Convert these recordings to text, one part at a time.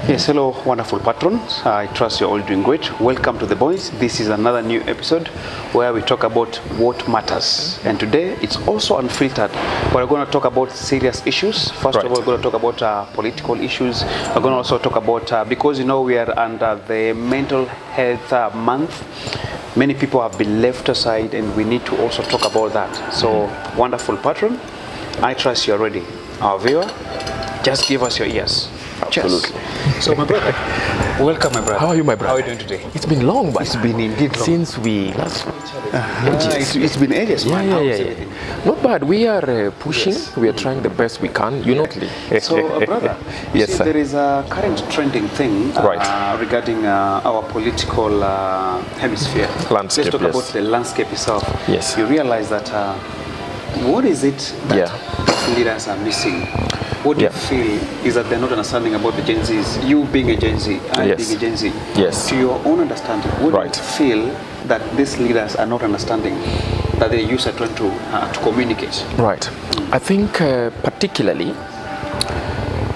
Yes, hello, wonderful patrons. I trust you're all doing great. Welcome to the Boyz. This is another new episode where we talk about what matters. And today it's also unfiltered. We're going to talk about serious issues. First of all, we're going to talk about political issues. We're going to also talk about, because you know we are under the mental health month, many people have been left aside and we need to also talk about that. So, wonderful patron, I trust you're ready. Our viewer, just give us your ears. Absolutely. Cheers. So my brother, welcome my brother. How are you, my brother? How are you doing today? It's been long, but it's been indeed long. Since we last it's been ages, man. Yeah. Not bad. We are pushing. Yes. We are trying the best we can. You know. So brother, yes, see, there is a current trending thing regarding our political hemisphere. Landscape. Let's talk about the landscape itself. Yes. You realize that what is it that leaders are missing? What do you feel is that they're not understanding about the Gen Zs? You being a Gen Z, I being a Gen Z. Yes. To your own understanding, what do you feel that these leaders are not understanding that the youth are trying to communicate? Right. I think particularly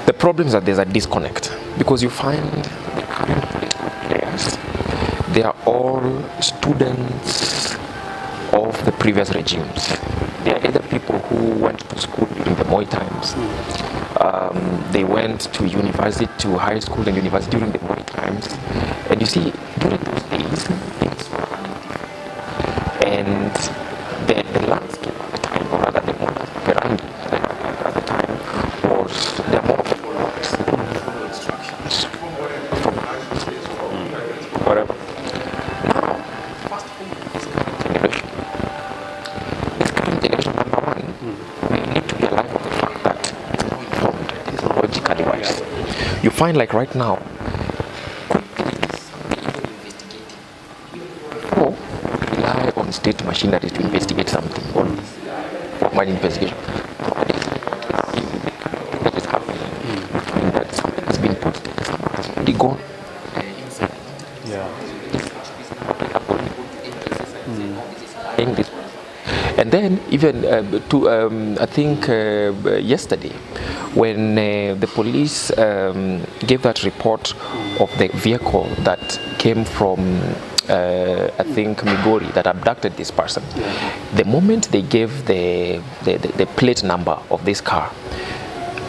the problem is that there's a disconnect because you find the current political players, they are all students of the previous regimes. They are either people who went to school during the Moi times. They went to university, to high school and university during the Moi times. And you see, during those days, things were running different. And the landscape at the time, or rather the modus operandi at the time, was the more follow instructions from whatever. Now, fast forward this current generation, number one, we need to be alive with the fact that it's more informed, it's logically wise. You find like right now, or rely on state machinery to investigate something or formal investigation. What is happening? And that something has been put, something has already gone. And then even I think yesterday when the police gave that report of the vehicle that came from I think Migori that abducted this person, the moment they gave the plate number of this car,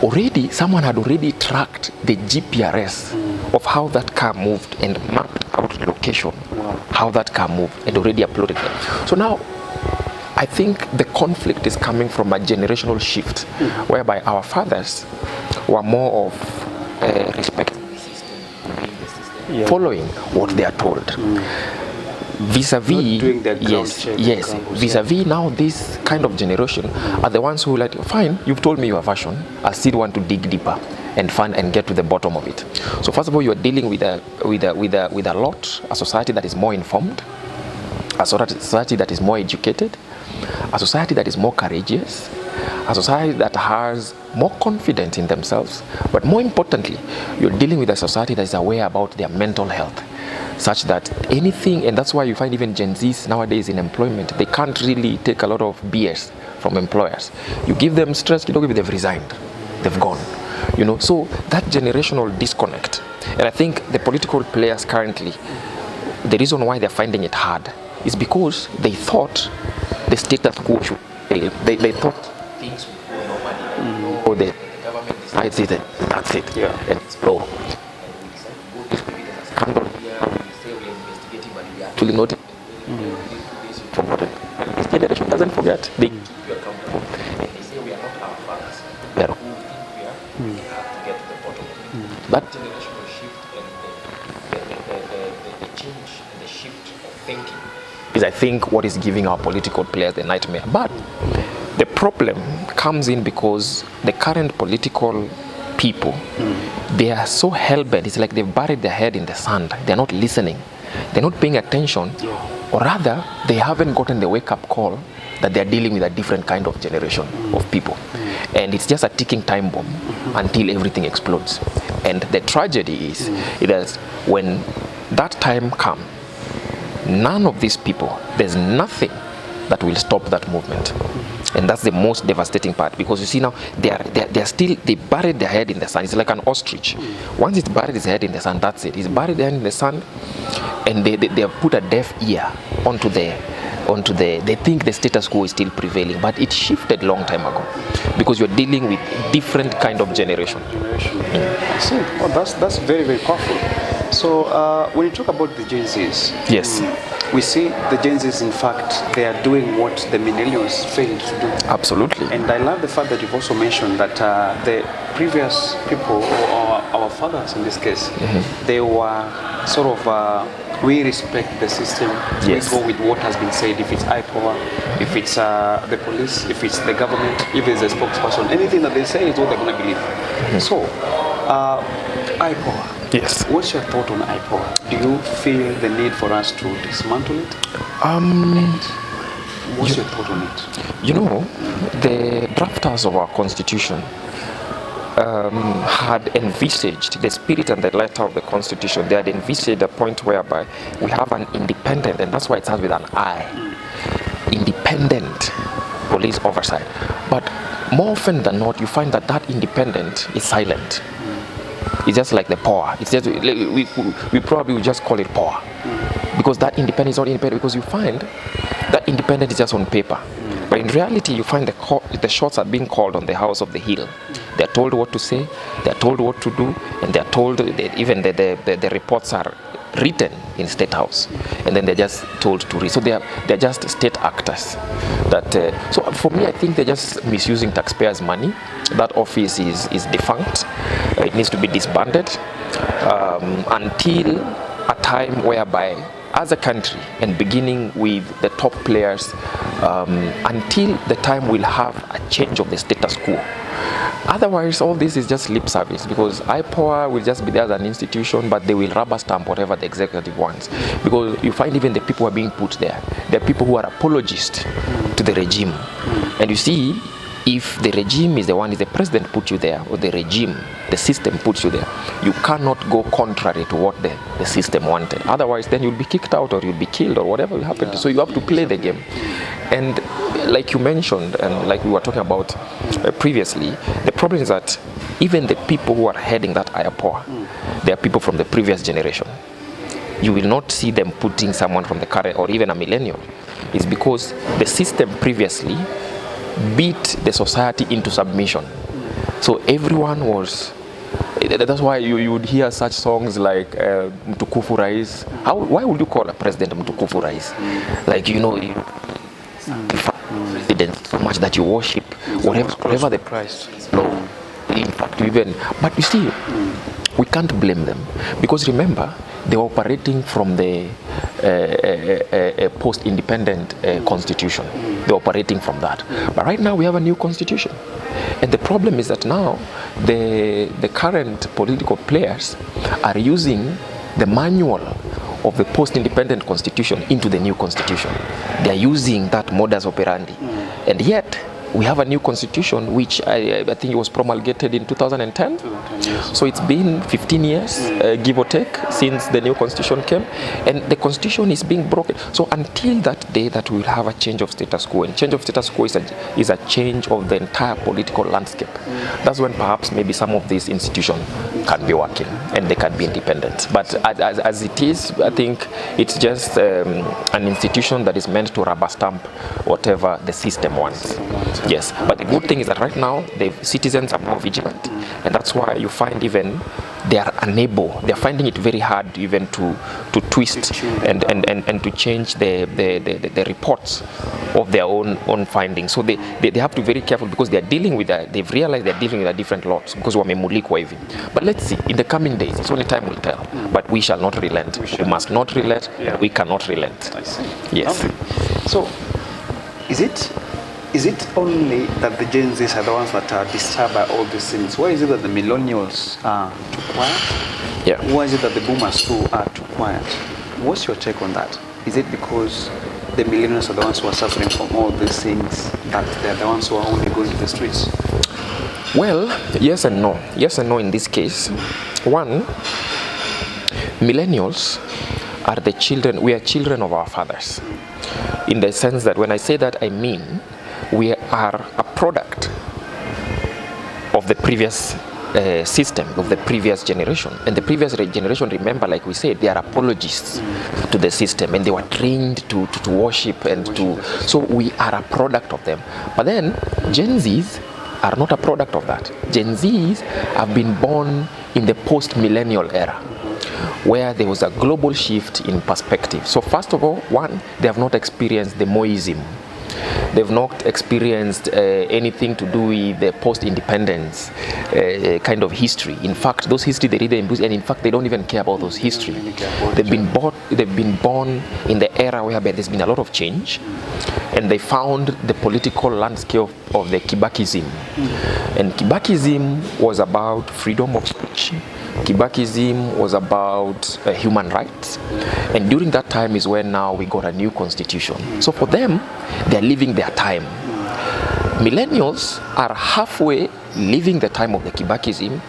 already someone had already tracked the GPRS of how that car moved and mapped out location, how that car moved, and already uploaded it. So now I think the conflict is coming from a generational shift, whereby our fathers were more of respecting the system, following what they are told. Vis-a-vis, vis-a-vis now this kind of generation are the ones who like, fine, you've told me your version, I still want to dig deeper and find and get to the bottom of it. So first of all, you are dealing with a society that is more informed, a society that is more educated, a society that is more courageous, a society that has more confidence in themselves, but more importantly, you're dealing with a society that is aware about their mental health, such that anything, and that's why you find even Gen Zs nowadays in employment, they can't really take a lot of BS from employers. You give them stress, you know, they've resigned, they've gone. You know, so that generational disconnect, and I think the political players currently, the reason why they're finding it hard is because they thought the status quo should fail. They thought things would go normally. Or the government decides it, and that's it. And it's low. And we decide to go this way, there's a scandal here, we say we're investigating, but we are actually not forgotten. This generation doesn't forget. They keep you accountable. And they say we are not our fathers. We are who we think we are. We have to get to the bottom of it. That generational shift and the change and the shift of thinking is, I think, what is giving our political players the nightmare. But the problem comes in because the current political people, they are so hell-bent. It's like they've buried their head in the sand. They're not listening. They're not paying attention. Or rather, they haven't gotten the wake-up call that they're dealing with a different kind of generation of people. And it's just a ticking time bomb until everything explodes. And the tragedy is that when that time comes, none of these people, there's nothing that will stop that movement. And that's the most devastating part, because you see now they buried their head in the sun. It's like an ostrich. Once it's buried its head in the sun, that's it. It's buried their head in the sun, and they have put a deaf ear onto they think the status quo is still prevailing, but it shifted long time ago, because you're dealing with different kind of generation. I see. Oh, that's very, very powerful. So when you talk about the Gen Zs, Yes. We see the Gen Zs, in fact, they are doing what the millennials failed to do. Absolutely. And I love the fact that you've also mentioned that the previous people, or our fathers in this case, they were sort of, we respect the system, Yes. we go with what has been said, if it's IPOA, if it's the police, if it's the government, if it's a spokesperson, anything that they say is what they're going to believe. So, IPOA. Yes. What's your thought on IPOA? Do you feel the need for us to dismantle it? What's your thought on it? You know, the drafters of our constitution had envisaged the spirit and the letter of the constitution. They had envisaged a point whereby we have an independent, and that's why it starts with an I, independent police oversight. But more often than not, you find that independent is silent. It's just like the power. It's just we probably would just call it power, because that independence is not independent, because you find that independent is just on paper. But in reality, you find the shots are being called on the house of the hill. They're told what to say, they're told what to do, and they're told that even the reports are written in State House, and then they're just told to read. So they're just state actors. So for me, I think they're just misusing taxpayers' money. That office is defunct. It needs to be disbanded until a time whereby, as a country, and beginning with the top players, until the time we'll have a change of the status quo. Otherwise, all this is just lip service, because IPOA will just be there as an institution, but they will rubber stamp whatever the executive wants. Because you find even the people who are being put there, they're people who are apologists to the regime. And you see, if the regime is the president put you there, or the regime, the system puts you there, you cannot go contrary to what the system wanted. Otherwise, then you'll be kicked out, or you'll be killed, or whatever will happen. So you have to play the game. And like you mentioned, and like we were talking about previously, the problem is that even the people who are heading that higher power, they are people from the previous generation. You will not see them putting someone from the current, or even a millennial. It's because the system previously beat the society into submission. So everyone was, that's why you would hear such songs like Mtukufu Rais. Why would you call a president Mtukufu Rais? Like, you know, president so much that you worship whatever the Christ law. In fact, even, but you see, we can't blame them, because remember, they were operating from the post-independent constitution. They're operating from that. But right now we have a new constitution. And the problem is that now the current political players are using the manual of the post-independent constitution into the new constitution. They're using that modus operandi. And yet, we have a new constitution, which I think it was promulgated in 2010. Yes. So it's been 15 years, give or take, since the new constitution came. And the constitution is being broken. So until that day that we will have a change of status quo, and change of status quo is a change of the entire political landscape. That's when perhaps maybe some of these institutions can be working and they can be independent. But as it is, I think it's just an institution that is meant to rubber stamp whatever the system wants. Yes, but the good thing is that right now the citizens are more vigilant, and that's why you find even they are unable, they're finding it very hard even to twist and to change the reports of their own findings. So they have to be very careful, because they are dealing with they've realized they're dealing with a different lots, because wamemulikwa hivi. But let's see, in the coming days, it's only time will tell. But we shall not relent. We must not relent. Yeah. We cannot relent. I see. Yes. Okay. So, is it only that the Gen Zs are the ones that are disturbed by all these things? Why is it that the millennials are too quiet? Yeah. Why is it that the boomers too are too quiet? What's your take on that? Is it because the millennials are the ones who are suffering from all these things, that they're the ones who are only going to the streets? Well, yes and no. Yes and no in this case. One, millennials are the children, we are children of our fathers. In the sense that when I say that, I mean we are a product of the previous system, of the previous generation. And the previous generation, remember, like we said, they are apologists to the system, and they were trained to worship and so we are a product of them. But then Gen Zs are not a product of that. Gen Zs have been born in the post-millennial era, where there was a global shift in perspective. So first of all, one, they have not experienced the Moism. They've not experienced anything to do with the post-independence kind of history. In fact, those history they didn't embrace, and in fact, they don't even care about those history. They've been born in the era where there's been a lot of change, and they found the political landscape of the Kibakism. And Kibakism was about freedom of speech. Kibakism was about human rights, and during that time is when now we got a new constitution. So for them, they're living their time. Millennials are halfway living the time of the Kibakism,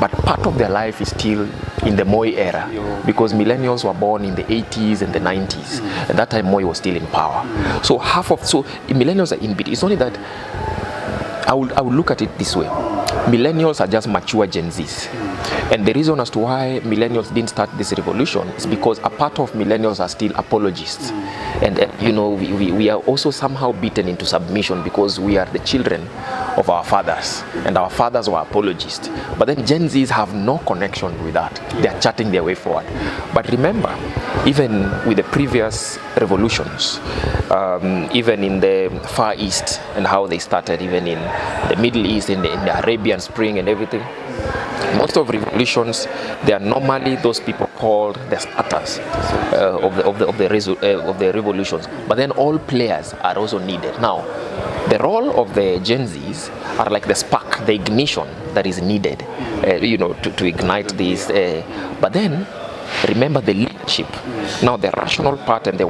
but part of their life is still in the Moi era, because millennials were born in the 80s and the 90s, and that time Moi was still in power. So millennials are in between. It's only that I would look at it this way. Millennials are just mature Gen Zs. And the reason as to why millennials didn't start this revolution is because a part of millennials are still apologists. And we are also somehow beaten into submission because we are the children of our fathers, and our fathers were apologists. But then Gen Zs have no connection with that. They are charting their way forward. But remember, even with the previous revolutions, even in the Far East and how they started, even in the Middle East, in the Arabian Spring and everything, most of revolutions, they are normally those people called the starters of the revolutions. But then all players are also needed. Now, the role of the Gen Zs are like the spark, the ignition that is needed, to ignite this. But then, remember the leadership. Now, the rational part and the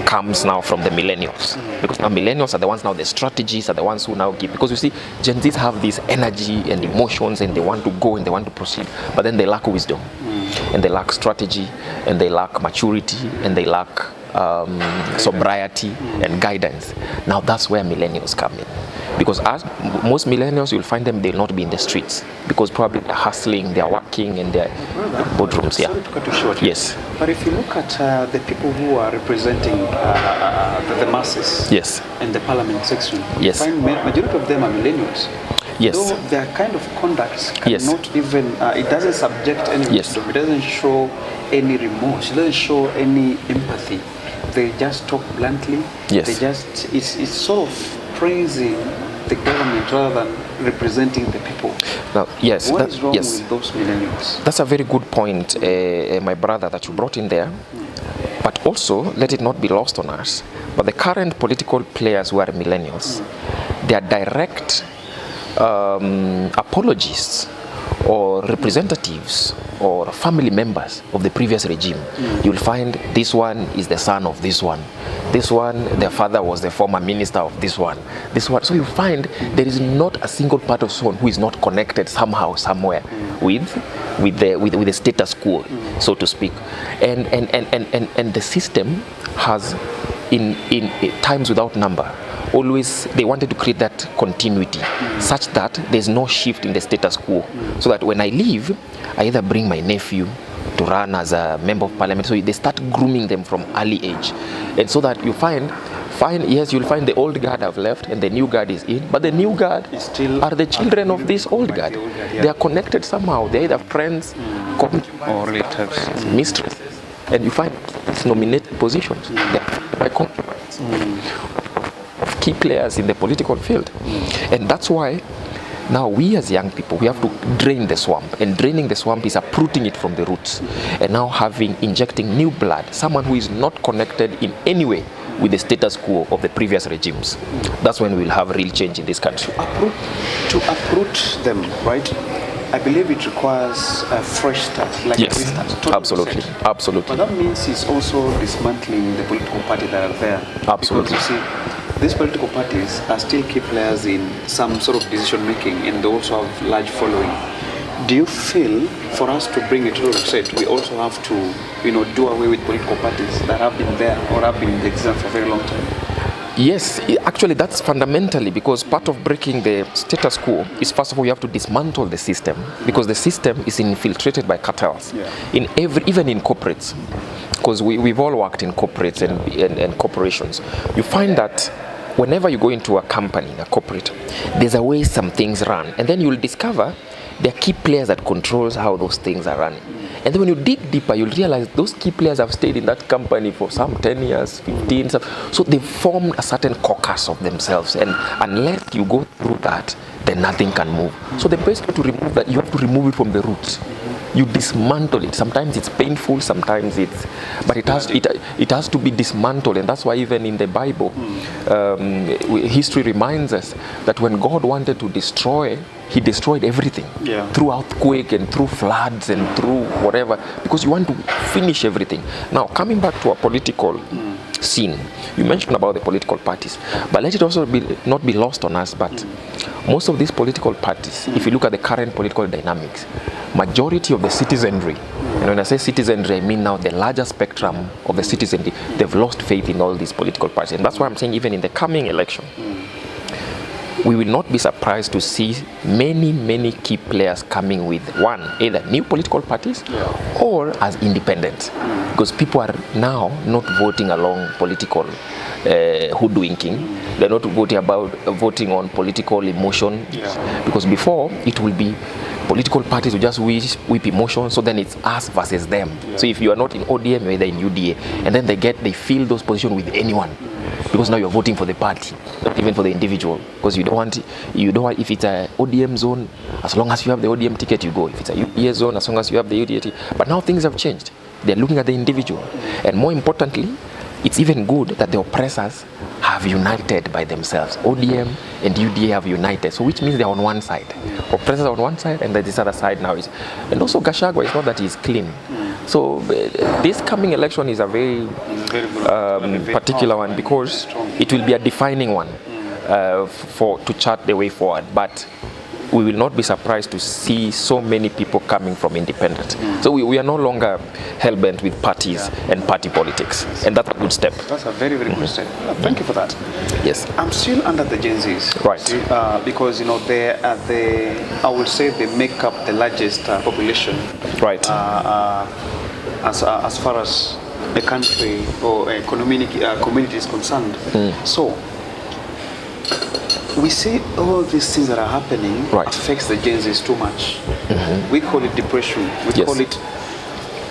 comes now from the millennials, because now millennials are the ones, now the strategies are the ones who now give, because you see Gen Zs have this energy and emotions, and they want to go and they want to proceed, but then they lack wisdom, and they lack strategy, and they lack maturity, and they lack sobriety and guidance. Now that's where millennials come in, because as most millennials, you'll find them, they'll not be in the streets, because probably they're hustling, they're working, and they're boardrooms. Yeah. Sorry to cut you short. Yes. But if you look at the people who are representing the masses, yes, in the parliament section, yes, you find majority of them are millennials. Yes. Though their kind of conducts cannot yes. even, it doesn't subject any yes. wisdom, it doesn't show any remorse, it doesn't show any empathy. They just talk bluntly. Yes. They just, it's sort of praising the government rather than representing the people. Now, yes. What is wrong yes. with those millennials? That's a very good point, my brother, that you brought in there. But also, let it not be lost on us, but the current political players who are millennials, they are direct apologists or representatives or family members of the previous regime. You'll find this one is the son of this one. This one, their father was the former minister of this one. This one. So you find there is not a single part of someone who is not connected somehow, somewhere with the status quo, so to speak. And the system has, in times without number, always they wanted to create that continuity such that there's no shift in the status quo, so that when I leave, I either bring my nephew to run as a member of parliament, so they start grooming them from early age, and so that you find yes, you'll find the old guard have left and the new guard is in, but the new guard are the children of this old guard. They are connected somehow. They either friends, or relatives, mistresses, and you find it's nominated positions. They are by concubines. Key players in the political field. And that's why now we as young people, we have to drain the swamp, and draining the swamp is uprooting it from the roots, and now injecting new blood, someone who is not connected in any way with the status quo of the previous regimes. That's when we'll have real change in this country. To uproot them, right? I believe it requires a fresh start, like yes, a restart. absolutely, absolutely. But that means it's also dismantling the political parties that are there. Absolutely. Because you see, these political parties are still key players in some sort of decision making, and they also have large following. Do you feel for us to bring it to a set, we also have to, do away with political parties that have been there or have been in existence for a very long time? Yes, actually that's fundamentally, because part of breaking the status quo is, first of all, you have to dismantle the system, because the system is infiltrated by cartels. In even in corporates, because we've all worked in corporates and corporations. You find that whenever you go into a company, a corporate, there's a way some things run, and then you'll discover there are key players that controls how those things are running. And then when you dig deeper, you'll realize those key players have stayed in that company for some 10 years, 15, so they've formed a certain caucus of themselves, and unless you go through that, then nothing can move. So the best way to remove that, you have to remove it from the roots. You dismantle it. Sometimes it's painful, sometimes but it has to be dismantled. And that's why even in the Bible, history reminds us that when God wanted to destroy, he destroyed everything through earthquake and through floods and through whatever, because you want to finish everything. Now, coming back to a political scene, you mentioned about the political parties, but let it also not be lost on us, but most of these political parties, if you look at the current political dynamics, majority of the citizenry, and when I say citizenry, I mean now the larger spectrum of the citizenry, they've lost faith in all these political parties. And that's why I'm saying even in the coming election, we will not be surprised to see many key players coming with, one, either new political parties or as independent, because people are now not voting along political hoodwinking. They're not voting on political emotion, because before it will be political parties will just whip emotion, so then it's us versus them. So if you are not in ODM, you're either in UDA, and then they fill those positions with anyone, because now you're voting for the party, not even for the individual, because you don't want, if it's a ODM zone, as long as you have the ODM ticket, you go. If it's a UDA zone, as long as you have the UDA ticket. But now things have changed. They're looking at the individual. And more importantly, it's even good that the oppressors have united by themselves. ODM and UDA have united, so which means they're on one side. Oppressors are on one side, and then this other side now is. And also Gachagua, it's not that he's clean. So this coming election is a very particular one, because it will be a defining one to chart the way forward. But we will not be surprised to see so many people coming from independent. So we are no longer hell-bent with parties and party politics, and that's a good step. That's a very good step. Thank you for that. Yes. I'm still under the Gen Zs, right? Because they are I would say they make up the largest population, right? As far as the country or community is concerned. So we see all these things that are happening affects the Gen Zs too much. We call it depression. We call it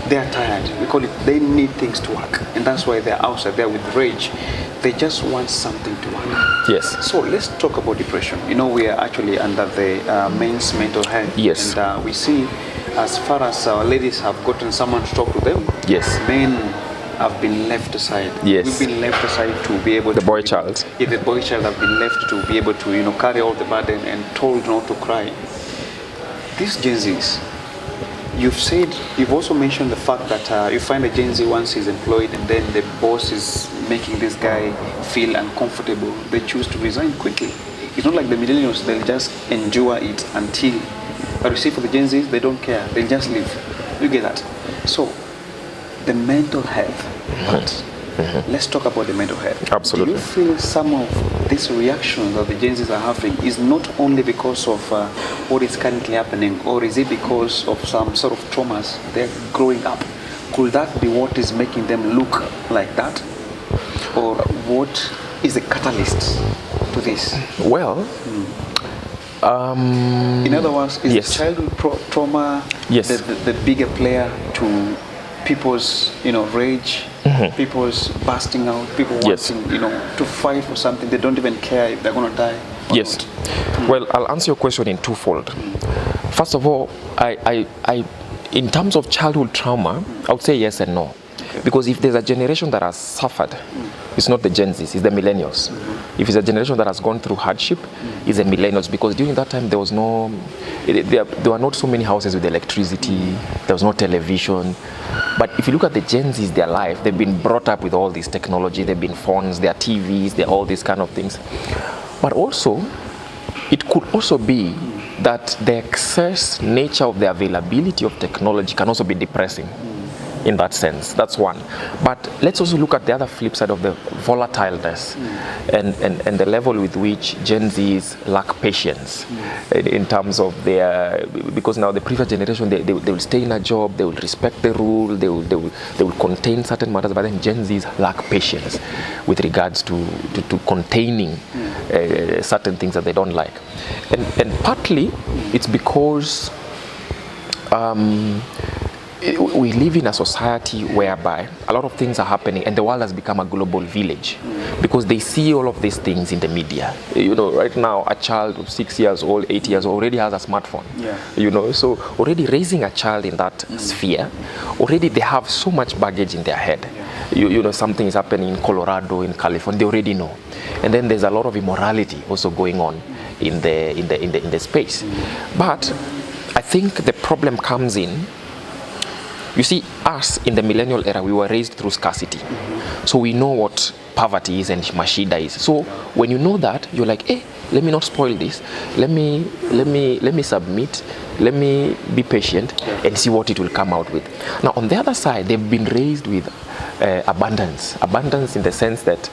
they are tired. We call it they need things to work, and that's why they're outside there with rage. They just want something to work. Yes. So let's talk about depression. We are actually under the men's mental health. Yes. And we see, as far as our ladies have gotten someone to talk to them, men have been left aside. Yes. We've been left aside to be able to... The boy child. Yeah, the boy child have been left to be able to, carry all the burden and told not to cry. These Gen Zs, you've also mentioned the fact that you find a Gen Z once he's employed and then the boss is making this guy feel uncomfortable. They choose to resign quickly. It's not like the millennials, they'll just endure it until... But you see, for the Gen Zs, they don't care. They'll just leave. You get that? So, the mental health. Let's talk about the mental health. Absolutely. Do you feel some of these reactions that the Gen Zs are having is not only because of what is currently happening, or is it because of some sort of traumas they're growing up? Could that be what is making them look like that? Or what is the catalyst to this? Well, in other words, is childhood trauma the bigger player to people's rage, people's busting out, people wanting to fight for something they don't even care if they're going to die or not? Well, I'll answer your question in twofold. First of all, I in terms of childhood trauma, I would say yes and no. Because if there's a generation that has suffered, it's not the Gen Zs, it's the millennials. If it's a generation that has gone through hardship, it's the millennials. Because during that time, there were not so many houses with electricity, there was no television. But if you look at the Gen Zs, their life, they've been brought up with all this technology, they've been phones, their TVs, they're all these kind of things. But also, it could also be that the excess nature of the availability of technology can also be depressing. in that sense. That's one. But let's also look at the other flip side of the volatileness and the level with which Gen Zs lack patience in terms of their, because now the previous generation, they will stay in a job, they will respect the rule, they will contain certain matters, but then Gen Zs lack patience with regards to containing certain things that they don't like. And partly it's because we live in a society whereby a lot of things are happening and the world has become a global village because they see all of these things in the media. You know, right now a child of 6 years old, 8 years old already has a smartphone. Yeah. You know, so already raising a child in that sphere, already they have so much baggage in their head. You know, something is happening in Colorado, in California, they already know. And then there's a lot of immorality also going on in the space. But I think the problem comes in, you see, us in the millennial era, we were raised through scarcity. So we know what poverty is and mashida is. So when you know that, you're like, hey, let me not spoil this. Let me submit. Let me be patient and see what it will come out with. Now, on the other side, they've been raised with abundance. Abundance in the sense that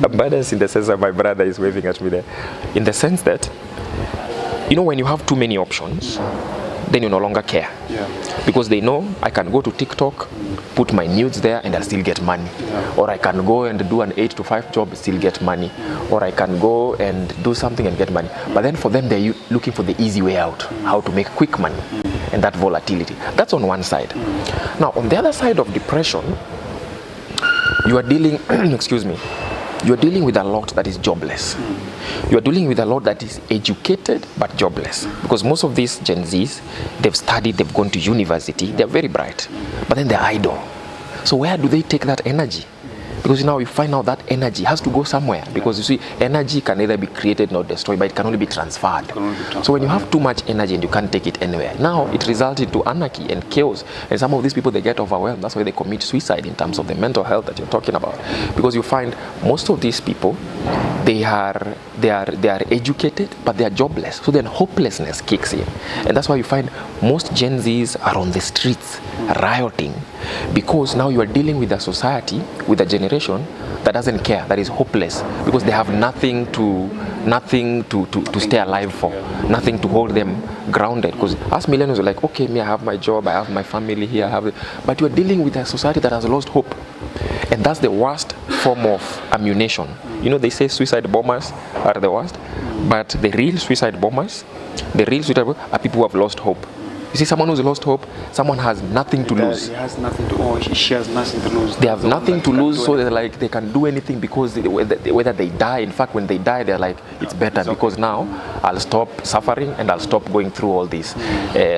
abundance in the sense that my brother is waving at me there. In the sense that, you know, when you have too many options, then you no longer care. Yeah. Because they know I can go to TikTok, put my nudes there and I'll still get money. Yeah. Or I can go and do an 8 to 5 job, still get money. Or I can go and do something and get money. But then for them, they're looking for the easy way out, how to make quick money and that volatility. That's on one side. Now, on the other side of depression, you are dealing, excuse me, you are dealing with a lot that is jobless. You are dealing with a lot that is educated but jobless. Because most of these Gen Zs, they've studied, they've gone to university, they're very bright, but then they're idle. So where do they take that energy? Because now you find out that energy has to go somewhere. Because you see, energy can either be created or destroyed, but it can only be transferred. So when you have too much energy and you can't take it anywhere, now it results into anarchy and chaos. And some of these people, they get overwhelmed. That's why they commit suicide in terms of the mental health that you're talking about. Because you find most of these people, they are educated, but they are jobless. So then hopelessness kicks in. And that's why you find most Gen Zs are on the streets, rioting, because now you are dealing with a society, with a generation that doesn't care, that is hopeless, because they have nothing to stay alive for, nothing to hold them grounded. Because us millennials are like, okay, me, I have my job, I have my family here, but you are dealing with a society that has lost hope. And that's the worst form of ammunition. You know, they say suicide bombers are the worst, but the real suicide bombers are people who have lost hope. You see, someone who's lost hope, someone has nothing to lose. He has nothing to, or she has nothing to lose. They have nothing to lose, so they're like, they can do anything because whether they die, in fact, when they die, they're like, it's better because now I'll stop suffering and I'll stop going through all this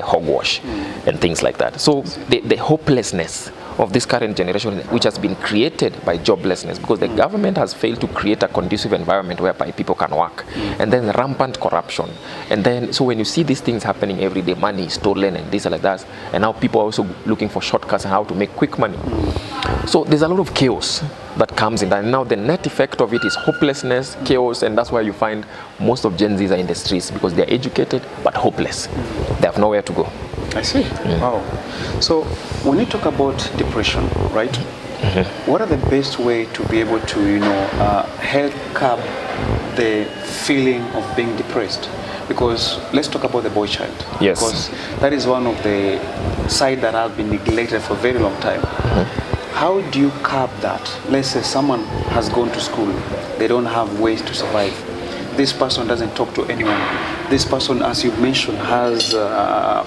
hogwash and things like that. So the hopelessness of this current generation, which has been created by joblessness, because the government has failed to create a conducive environment whereby people can work, and then rampant corruption, and then so when you see these things happening every day, money is stolen and this and like that, and now people are also looking for shortcuts and how to make quick money. So there's a lot of chaos that comes in that, and now the net effect of it is hopelessness, chaos, and that's why you find most of Gen Zs are in the streets, because they're educated but hopeless. They have nowhere to go. I see. Wow. So when you talk about depression, right? What are the best way to be able to, help curb the feeling of being depressed? Because let's talk about the boy child. Yes. Because that is one of the side that has been neglected for a very long time. How do you curb that? Let's say someone has gone to school, they don't have ways to survive. This person doesn't talk to anyone. This person, as you mentioned, has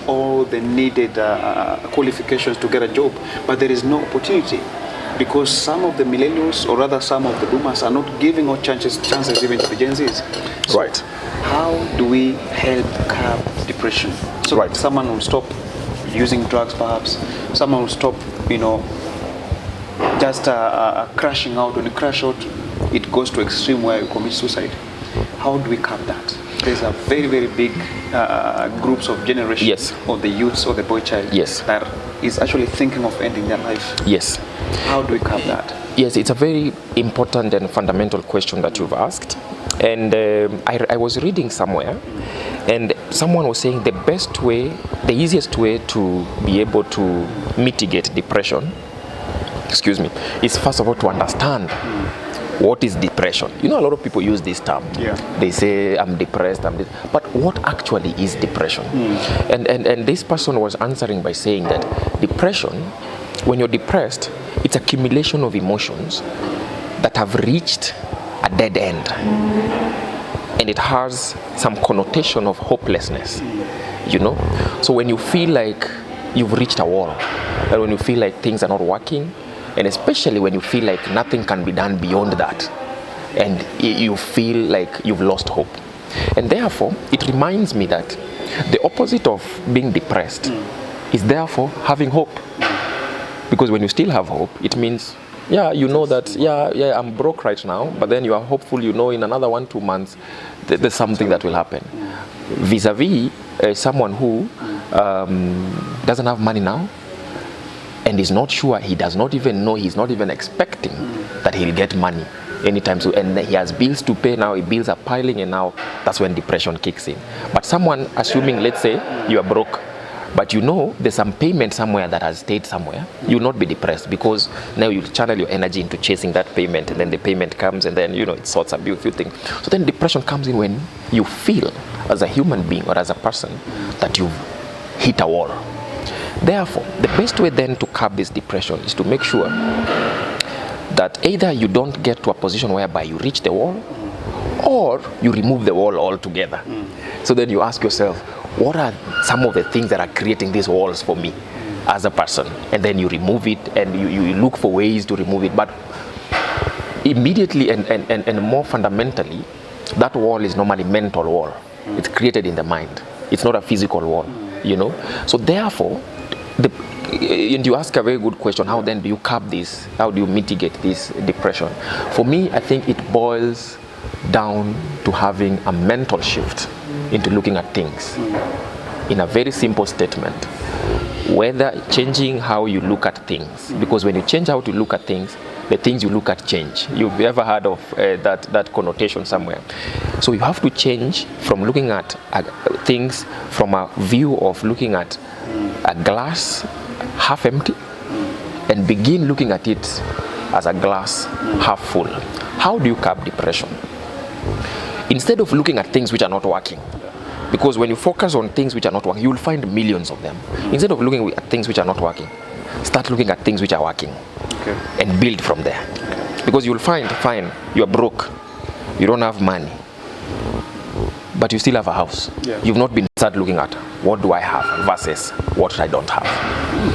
all the needed qualifications to get a job, but there is no opportunity because some of the millennials, or rather some of the boomers, are not giving out chances even to the Gen Zs. So right. How do we help curb depression? So right. Someone will stop using drugs, perhaps. Someone will stop, just crashing out. When you crash out, it goes to extreme where you commit suicide. How do we curb that? There's a very, very big groups of generation, yes, of the youths or the boy child, yes, that is actually thinking of ending their life. Yes. How do we curb that? Yes, it's a very important and fundamental question that you've asked. And I was reading somewhere And someone was saying the best way, the easiest way to be able to mitigate depression, is first of all to understand what is depression. You know, a lot of people use this term. Yeah. They say, I'm depressed, but what actually is depression? And this person was answering by saying that depression, when you're depressed, it's accumulation of emotions that have reached a dead end. And it has some connotation of hopelessness, you know? So when you feel like you've reached a wall, and when you feel like things are not working, and especially when you feel like nothing can be done beyond that, and you feel like you've lost hope. And therefore, it reminds me that the opposite of being depressed is therefore having hope. Because when you still have hope, it means, yeah, you know that, yeah, I'm broke right now, but then you are hopeful, you know, in another 1-2 months, there's something that will happen. Vis-a-vis someone who doesn't have money now, and is not sure, he does not even know, he's not even expecting that he'll get money anytime soon, and he has bills to pay now, bills are piling, and now that's when depression kicks in. But someone, assuming, let's say, you are broke, but you know there's some payment somewhere that has stayed somewhere, you will not be depressed, because now you channel your energy into chasing that payment, and then the payment comes, and then, you know, it sorts a few things. So then depression comes in when you feel, as a human being or as a person, that you've hit a wall. Therefore, the best way then to curb this depression is to make sure that either you don't get to a position whereby you reach the wall, or you remove the wall altogether. So then you ask yourself, what are some of the things that are creating these walls for me as a person? And then you remove it, and you look for ways to remove it. But immediately and more fundamentally, that wall is normally a mental wall. It's created in the mind. It's not a physical wall, you know. So therefore, and you ask a very good question, how then do you curb this? How do you mitigate this depression? For me, I think it boils down to having a mental shift into looking at things in a very simple statement. Whether changing how you look at things, because when you change how to look at things, the things you look at change. You've ever heard of that connotation somewhere? So you have to change from looking at things from a view of looking at a glass half empty, and begin looking at it as a glass half full. How do you curb depression? Instead of looking at things which are not working, because when you focus on things which are not working, you will find millions of them. Instead of looking at things which are not working, start looking at things which are working, and build from there. Because you'll find, fine, you're broke, you don't have money, but you still have a house. You've not been start looking at what do I have versus what I don't have.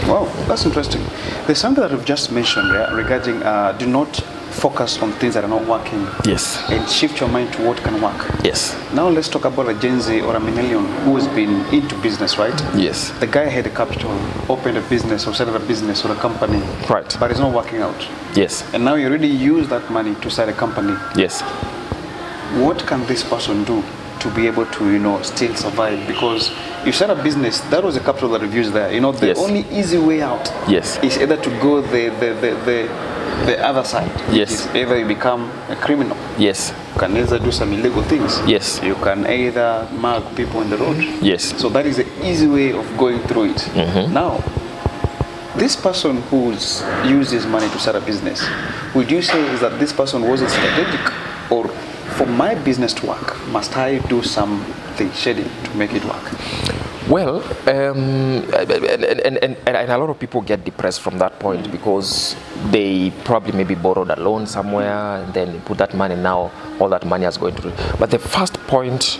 Wow, that's interesting. There's something that we've just mentioned regarding do not focus on things that are not working. Yes. And shift your mind to what can work. Yes. Now let's talk about a Gen Z or a millennial who has been into business, right? Yes. The guy had a capital, opened a business or started a business or a company. Right. But it's not working out. Yes. And now you already use that money to start a company. Yes. What can this person do to be able to, you know, still survive? Because you start a business, that was a capital that you've used there. You know, the only easy way out is either to go the other side. Yes. Either you become a criminal. Yes. You can either do some illegal things. Yes. You can either mug people on the road. Yes. So that is the easy way of going through it. Now, this person who's used his money to start a business, would you say is that this person wasn't strategic, or for my business to work, must I do something shady to make it work? Well, and a lot of people get depressed from that point because they probably maybe borrowed a loan somewhere and then they put that money, now all that money is going to. But the first point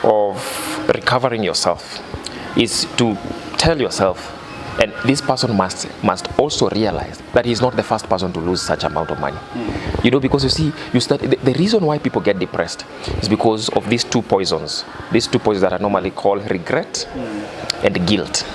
of recovering yourself is to tell yourself, and this person must also realize that he's not the first person to lose such amount of money. You know, because you see, the reason why people get depressed is because of these two poisons that are normally called regret and guilt.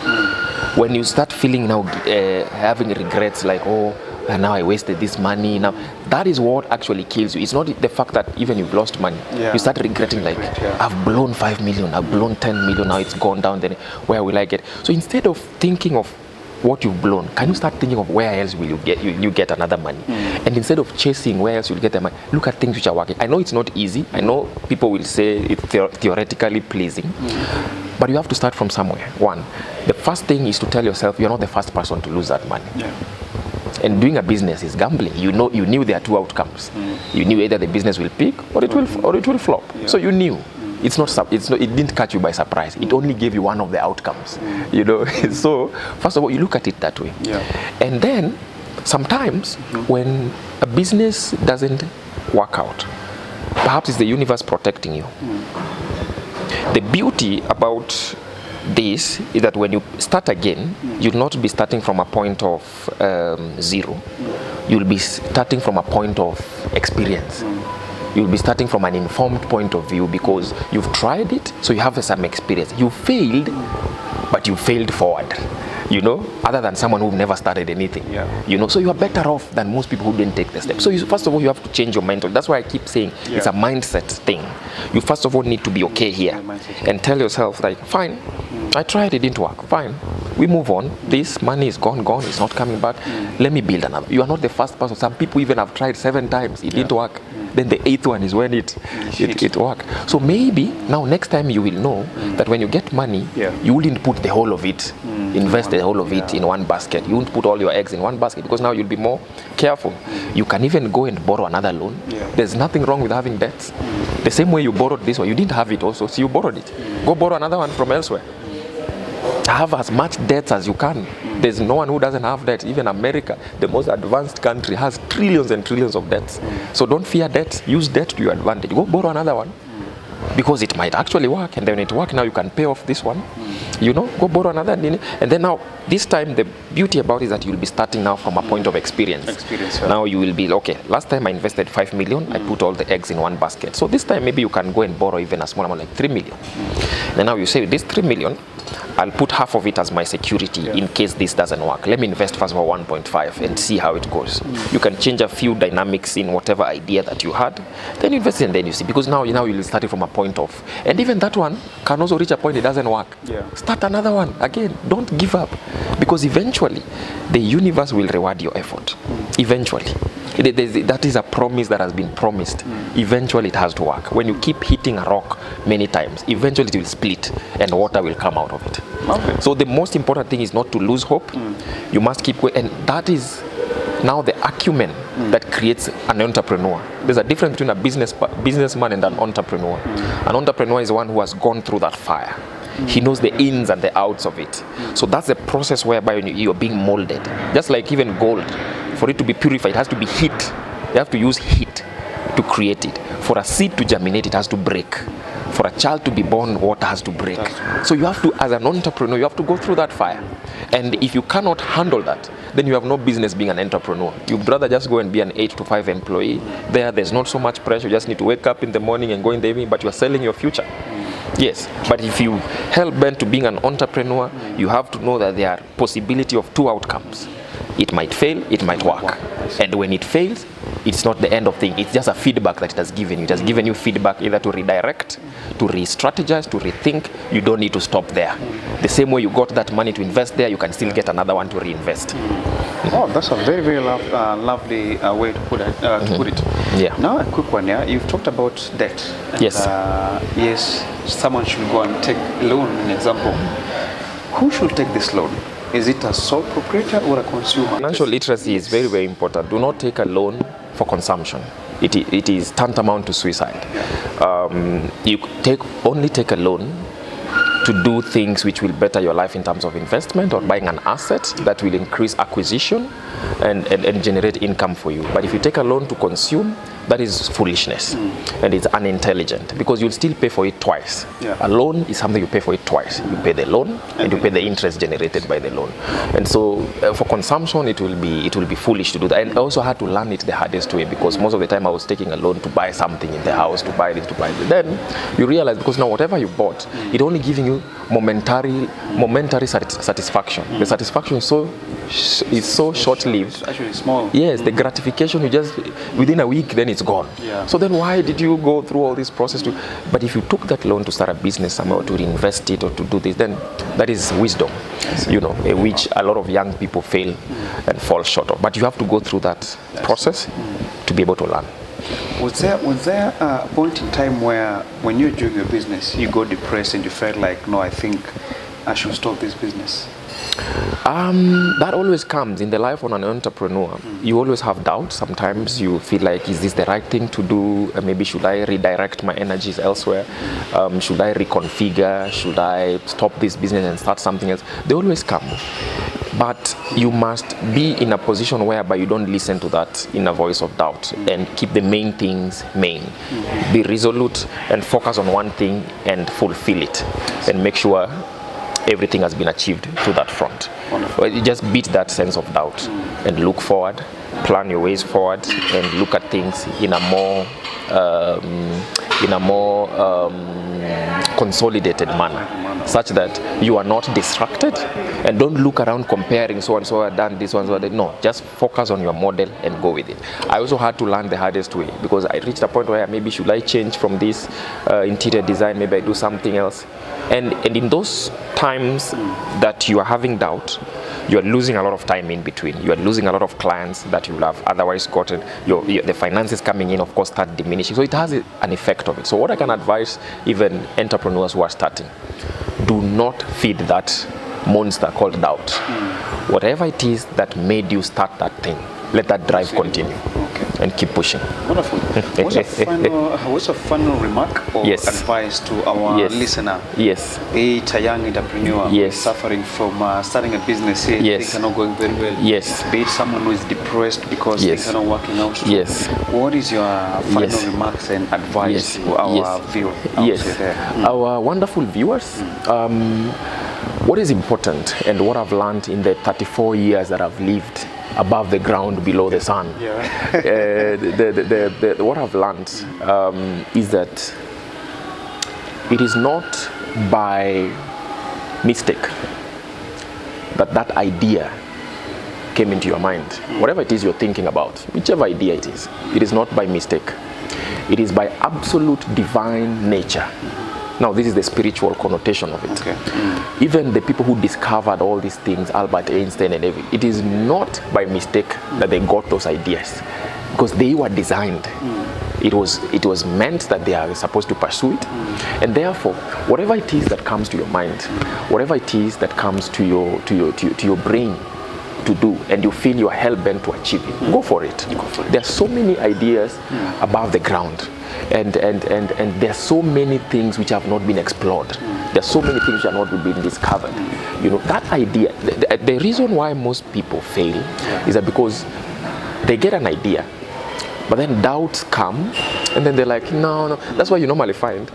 When you start feeling now having regrets, like, oh, now I wasted this money, now that is what actually kills you. It's not the fact that even you've lost money. You start regretting, like, I've blown 5 million, I've blown 10 million, now it's gone down, then where will I get? So instead of thinking of what you've blown, can you start thinking of where else will you get another money? And instead of chasing where else you'll get the money, look at things which are working. I know it's not easy. I know people will say it's theoretically pleasing, but you have to start from somewhere. One, the first thing is to tell yourself you're not the first person to lose that money. Yeah. And doing a business is gambling. You knew there are two outcomes. You knew either the business will peak or it will flop. Yeah. So you knew. It didn't catch you by surprise. It only gave you one of the outcomes. You know. So first of all, you look at it that way. Yeah. And then sometimes when a business doesn't work out, perhaps it's the universe protecting you. The beauty about this is that when you start again, you'll not be starting from a point of zero. You'll be starting from a point of experience. You'll be starting from an informed point of view because you've tried it, so you have some experience. You failed, but you failed forward. You know, other than someone who never started anything. Yeah. You know, so you are better off than most people who didn't take the step. So first of all, you have to change your mental. That's why I keep saying it's a mindset thing. You first of all need to be okay here and tell yourself like, fine, I tried, it didn't work. Fine, we move on. This money is gone, it's not coming back. Let me build another. You are not the first person. Some people even have tried 7 times. It didn't work. Then the 8th one is when it worked. So maybe now next time you will know that when you get money, you wouldn't put the whole of it, invest the whole of it in one basket. You won't put all your eggs in one basket because now you'll be more careful. You can even go and borrow another loan. There's nothing wrong with having debts. The same way you borrowed this one, you didn't have it also, so you borrowed it. Go borrow another one from elsewhere. Have as much debts as you can. There's no one who doesn't have debt. Even America, the most advanced country, has trillions and trillions of debts. So don't fear debt. Use debt to your advantage. Go borrow another one because it might actually work. And then when it works, now you can pay off this one. You know, go borrow another. And then now, this time, the beauty about it is that you'll be starting now from a point of experience. Now you will be, okay, last time I invested 5 million, I put all the eggs in one basket. So this time, maybe you can go and borrow even a small amount, like 3 million. And now you say, this 3 million, I'll put half of it as my security in case this doesn't work. Let me invest first of all 1.5 and see how it goes. You can change a few dynamics in whatever idea that you had. Then you invest and then you see. Because now you'll start it from a point of. And even that one can also reach a point it doesn't work. Start another one. Again, don't give up. Because eventually, the universe will reward your effort. Eventually. That is a promise that has been promised. Eventually it has to work. When you keep hitting a rock many times, eventually it will split and water will come out of it. Okay. So the most important thing is not to lose hope. You must keep going. And that is now the acumen that creates an entrepreneur. There's a difference between a businessman and an entrepreneur. An entrepreneur is one who has gone through that fire. He knows the ins and the outs of it. So that's the process whereby you're being molded. Just like even gold. For it to be purified, it has to be heat. You have to use heat to create it. For a seed to germinate, it has to break. For a child to be born, water has to break. So you have to, as an entrepreneur, you have to go through that fire. And if you cannot handle that, then you have no business being an entrepreneur. You'd rather just go and be an 8 to 5 employee. There's not so much pressure. You just need to wake up in the morning and go in the evening, but you're selling your future. Yes, but if you hell-bent to being an entrepreneur, you have to know that there are possibility of 2 outcomes. It might fail, it might work. And when it fails, it's not the end of things. It's just a feedback that it has given you. It has given you feedback either to redirect, to re-strategize, to rethink. You don't need to stop there. The same way you got that money to invest there, you can still get another one to reinvest. Oh, that's a very, very lovely way to put it. Yeah. Now, a quick one here. You've talked about debt. And, yes. Yes, someone should go and take a loan, an example. Who should take this loan? Is it a sole proprietor or a consumer? Financial literacy is very, very important. Do not take a loan for consumption. It is tantamount to suicide. You only take a loan to do things which will better your life in terms of investment or buying an asset that will increase acquisition and generate income for you. But if you take a loan to consume, that is foolishness and it's unintelligent because you'll still pay for it twice. A loan is something you pay for it twice. You pay the loan and you pay the interest generated by the loan. And so for consumption, it will be foolish to do that. And I also had to learn it the hardest way because most of the time I was taking a loan to buy something in the house, to buy this, to buy that. Then you realize because now whatever you bought, it only giving you momentary satisfaction. The satisfaction is so short-lived. It's actually small. Yes, the gratification you just within a week then it's gone. Yeah. So then why did you go through all this process to? But if you took that loan to start a business somewhere, or to reinvest it, or to do this, then that is wisdom, which a lot of young people fail and fall short of. But you have to go through that process to be able to learn. Was there a point in time where, when you were doing your business, you got depressed and you felt like, no, I think I should stop this business? That always comes in the life of an entrepreneur. You always have doubts. Sometimes you feel like, is this the right thing to do? Maybe should I redirect my energies elsewhere? Should I reconfigure? Should I stop this business and start something else? They always come. But you must be in a position whereby you don't listen to that inner voice of doubt and keep the main things main. Be resolute and focus on one thing and fulfill it, and make sure everything has been achieved to that front. Well, you just beat that sense of doubt and look forward, plan your ways forward, and look at things in a more consolidated manner, such that you are not distracted and don't look around comparing so and so had done this one, so that. No, just focus on your model and go with it. I also had to learn the hardest way, because I reached a point where maybe should I change from this interior design, maybe I do something else. And in those times that you are having doubt, you are losing a lot of time in between. You are losing a lot of clients that you will have otherwise gotten. The finances coming in, of course, start diminishing. So it has an effect of it. So what I can advise even entrepreneurs who are starting, do not feed that monster called doubt. Whatever it is that made you start that thing, let that drive continue. And keep pushing. Wonderful. What's a final remark or advice to our listener? Yes. Be it a young entrepreneur who is suffering from starting a business, things are not going very well. Yes. Be it someone who is depressed because things are not working out. Yes. What is your final remarks and advice to our viewers? Our wonderful viewers. What is important and what I've learned in the 34 years that I've lived above the ground, below the sun. What I've learned is that it is not by mistake that idea came into your mind. Whatever it is you're thinking about, whichever idea it is not by mistake. It is by absolute divine nature. Now, this is the spiritual connotation of it. Even the people who discovered all these things, Albert Einstein and everything, it is not by mistake that they got those ideas, because they were designed. It was meant that they are supposed to pursue it, and therefore, whatever it is that comes to your mind, whatever it is that comes to your brain to do, and you feel you are hell bent to achieve it, go for it. There are so many ideas above the ground. And there are so many things which have not been explored. There are so many things which have not been discovered. That idea, the reason why most people fail is that because they get an idea, but then doubts come, and then they're like, no. That's why you normally find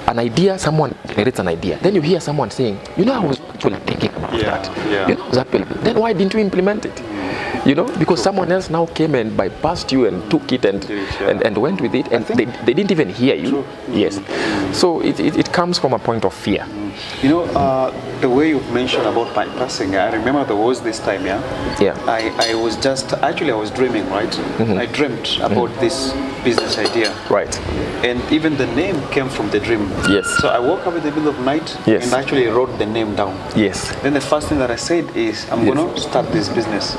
an idea, someone generates an idea. Then you hear someone saying, I was actually thinking about that. Then why didn't you implement it? Because someone else now came and bypassed you and took it and went with it, and they didn't even hear you. Yes. So it comes from a point of fear. The way you've mentioned about bypassing, I remember there was this time, I was dreaming, right? I dreamt about this business idea. Right. And even the name came from the dream. Yes. So I woke up in the middle of the night and actually wrote the name down. Yes. Then the first thing that I said is, I'm going to start this business.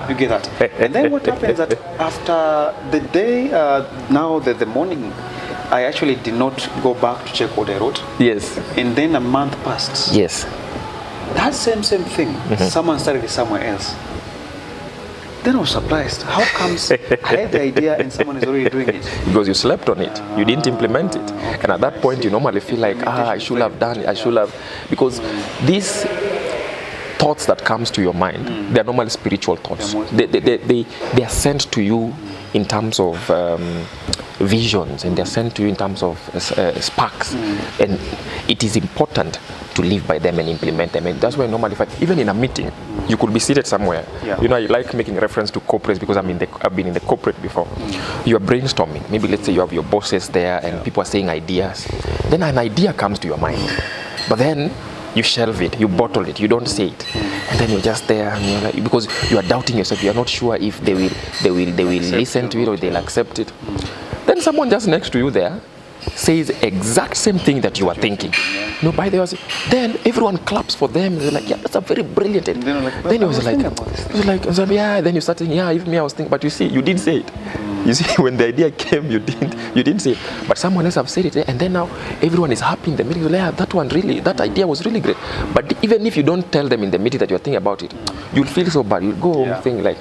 You get that? And then what happens that after the day, now the morning, I actually did not go back to check what I wrote. Yes. And then a month passed. Yes. That same thing, someone started it somewhere else. Then I was surprised. How comes I had the idea and someone is already doing it? Because you slept on it. You didn't implement it. And at that point, you normally feel like, I should have done it. I should have. Because these thoughts that comes to your mind, they're normally spiritual thoughts. They are sent to you in terms of visions, and they're sent to you in terms of sparks. And it is important to live by them and implement them. And that's why normally, even in a meeting, you could be seated somewhere. I like making reference to corporates because I've been in the corporate before. You are brainstorming. Maybe let's say you have your bosses there and people are saying ideas. Then an idea comes to your mind. But then you shelve it, you bottle it, you don't say it, and then you're just there, and you're like, because you are doubting yourself, you're not sure if they will listen to it or they'll accept it. Then someone just next to you there says exact same thing that you are thinking. No, by the way, then everyone claps for them. They're like, yeah, that's a very brilliant. And then it was like, yeah. Then you start saying, yeah, even me, I was thinking, but you see, you didn't say it. You see, when the idea came, you didn't say it. But someone else have said it, and then now everyone is happy in the meeting. Yeah, that idea was really great. But even if you don't tell them in the meeting that you're thinking about it, you'll feel so bad. You'll go home thinking like,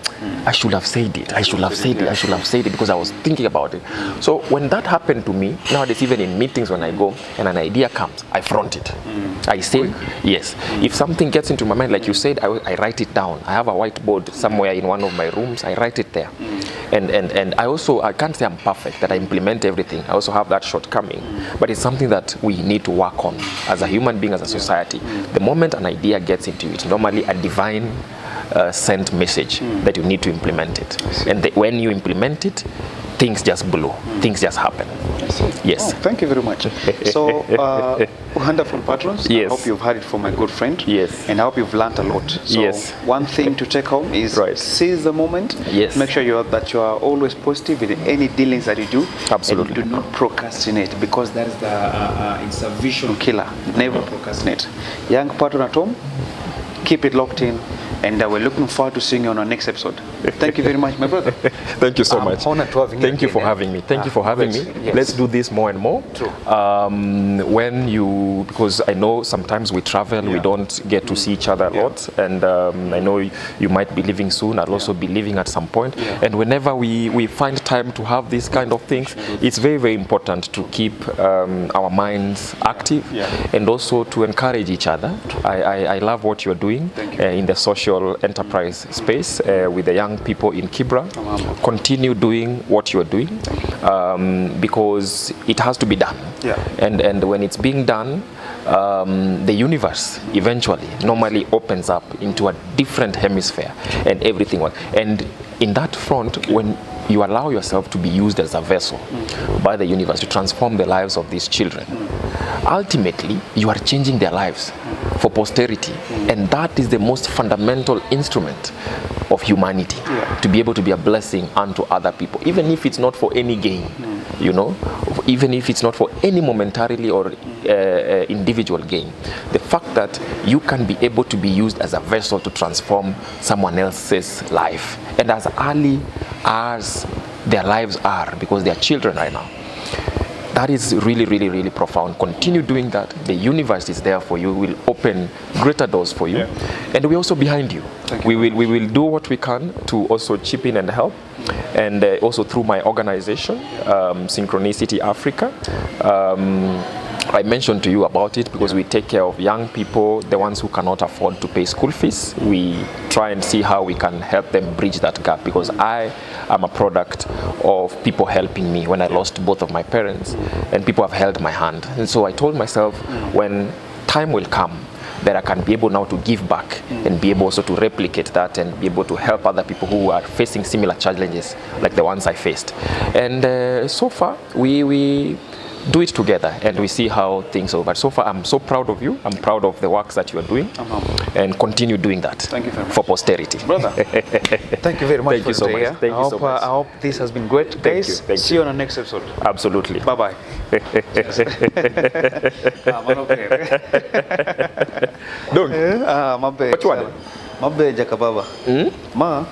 I should have said it. I should have said it. I should have said it because I was thinking about it. So when that happened to me, nowadays even in meetings when I go and an idea comes, I front it. I say yes. If something gets into my mind, like you said, I write it down. I have a whiteboard somewhere in one of my rooms. I write it there. And I can't say I'm perfect, that I implement everything. I also have that shortcoming. But it's something that we need to work on as a human being, as a society. The moment an idea gets into it, normally a divine sent message that you need to implement it. And when you implement it, things just blow. Things just happen. Yes. Oh, thank you very much. So, wonderful patrons. Yes. I hope you've heard it from my good friend. Yes. And I hope you've learned a lot. So, yes. One thing to take home is seize the moment. Yes. Make sure that you are always positive in any dealings that you do. Absolutely. And do not procrastinate, because that is it's a vision killer. Never procrastinate. Young patron at home, keep it locked in. And we're looking forward to seeing you on our next episode. Thank you very much, my brother. Thank you so much. Honored to having you. Thank you for having me. Thank you for having me. Yes. Let's do this more and more. True. Because I know sometimes we travel, we don't get to see each other a lot. And I know you might be leaving soon. I'll also be leaving at some point. And whenever we find time to have these kind of things, it's very, very important to keep our minds active and also to encourage each other. I love what you're doing in the social enterprise space with the young people in Kibra. Continue doing what you're doing because it has to be done. And when it's being done, the universe eventually normally opens up into a different hemisphere and everything. And in that front, when you allow yourself to be used as a vessel by the universe to transform the lives of these children, ultimately you are changing their lives for posterity, and that is the most fundamental instrument of humanity, to be able to be a blessing unto other people, even if it's not for any gain, you know, even if it's not for any momentarily or individual gain. The fact that you can be able to be used as a vessel to transform someone else's life, and as early as their lives are, because they are children right now, that is really, really, really profound. Continue doing that. The universe is there for you. Will open greater doors for you, and we're also behind you. We will do what we can to also chip in and help, and also through my organization, Synchronicity Africa. I mentioned to you about it because we take care of young people, the ones who cannot afford to pay school fees. We try and see how we can help them bridge that gap, because I am a product of people helping me when I lost both of my parents, and people have held my hand. And so I told myself, when time will come, that I can be able now to give back and be able also to replicate that and be able to help other people who are facing similar challenges like the ones I faced. And so far, we do it together and we see how things go. But so far, I'm so proud of you. I'm proud of the works that you are doing, and continue doing that. Thank you very much. For posterity. Brother, thank you very much. Thank you so much. Thank you so much. I hope this has been great. Guys, see you on the next episode. Absolutely. Bye-bye. Don't. Which one? Jakababa. Ma.